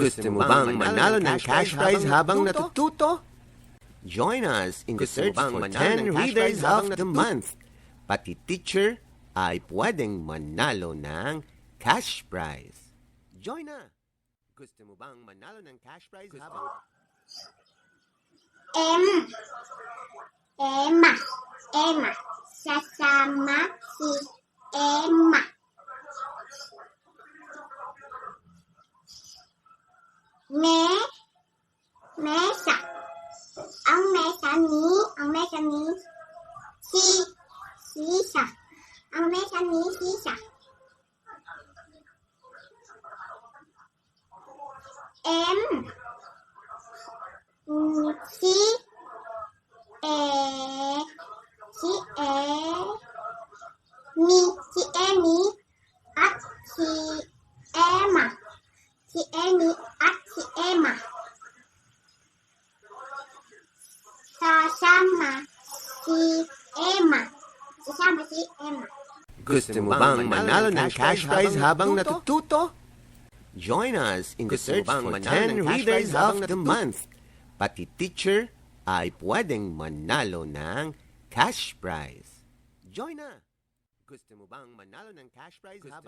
Gusto mo bang manalo ng cash prize habang natututo? Join us in the search for 10 Readers of the Month. Pati teacher ay pwedeng manalo ng cash prize. Join na! Gusto mo bang manalo ng cash prize habang... Emma. Sasama si Emma. Mesa. Ang mesa ni sisa. Ang mesa ni sisa. Si Emmy at si Emma. Si Emmy at si Emma. Sasama si Emma. Gusto mo bang manalo ng cash prize habang natututo? Join us in the search for 10 Readers of the Month. Pati teacher ay pwedeng manalo ng cash prize. Join na! Gusto mo bang manalo ng cash prize habang...